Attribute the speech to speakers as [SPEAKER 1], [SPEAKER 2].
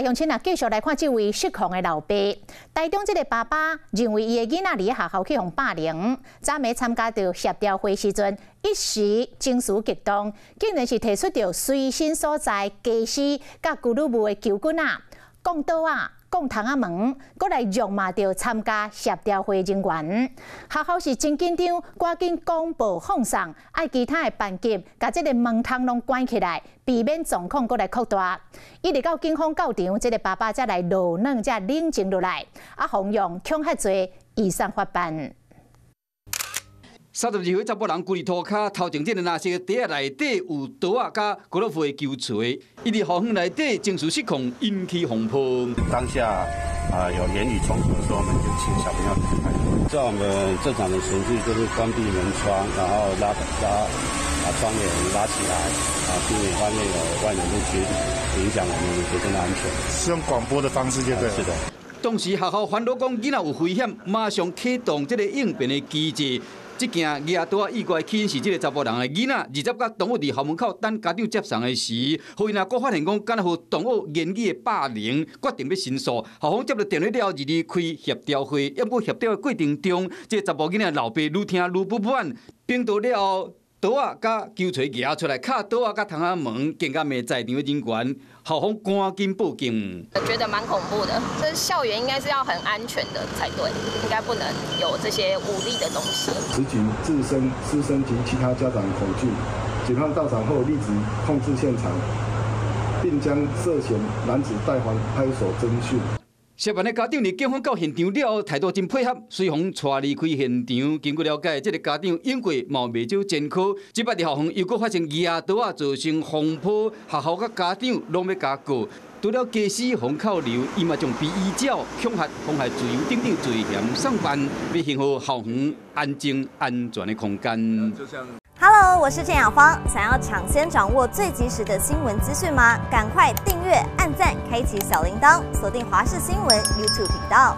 [SPEAKER 1] 来，乡亲啊，继续来看这位失控的老爸。台中这个爸爸认为伊的囡仔伫学校去互霸凌，昨暝参加到协调会时阵，一时情绪激动，竟然是提出着随身所在家私甲纪律部的球棍啊、讲刀啊。 讲窗仔门，搁来辱骂着参加协调会人员。学校是真紧张，赶紧公布放送，爱其他的班级甲这个门窗拢关起来，避免状况搁来扩大。一直到警方到场，这个爸爸才来落软，才冷静落来，防用恐吓罪移送法办。
[SPEAKER 2] 32岁查甫人规日涂骹头前这个蓝色袋仔内底有刀啊，甲高尔夫的球锤，伊伫校园内底情绪失控，引起风波。
[SPEAKER 3] 当下有言语冲突的时候，我们就请小朋友离开。在我们正常的程序就是关闭门窗，然后把窗帘拉起来，避免外面有外人入侵，影响我们学生的安全。
[SPEAKER 4] 是用广播的方式就对了。
[SPEAKER 3] 是的。
[SPEAKER 2] 当时学校烦恼讲囡仔有危险，马上启动这个应变的机制。 这件野刀意外起因是这个查甫人的囡仔，20甲同学伫校门口等家长接送的时，后因搁发现讲敢若互同学言语的霸凌，决定要申诉。校方接到电话了后，日开协调会，要过协调的过程中，这个查甫囡仔老爸愈听愈不满，冰到了后，刀啊甲球锤举出来，卡刀啊甲窗仔门，更加骂在场的人员。 校方赶紧报警，
[SPEAKER 5] 觉得蛮恐怖的。这校园应该是要很安全的才对，应该不能有这些武力的东西。
[SPEAKER 6] 此警自身、师生及其他家长恐惧，警方到场后立即控制现场，并将涉嫌男子带还派出所侦讯。
[SPEAKER 2] 涉案的家长伫警方到现场了后，态度真配合，随行带离开现场。经过了解，这个家长因过冒未少前科，即摆伫校方又搁发生野刀啊，造成风波，学校甲家长拢要加告。除了家私封扣留，伊嘛将被依照恐吓、妨害自由等等罪嫌上班，要幸好校园安静安全的空间。
[SPEAKER 7] Hello， 我是郑雅芳。想要抢先掌握最及时的新闻资讯吗？赶快订阅、按赞、开启小铃铛，锁定华视新闻 YouTube 频道。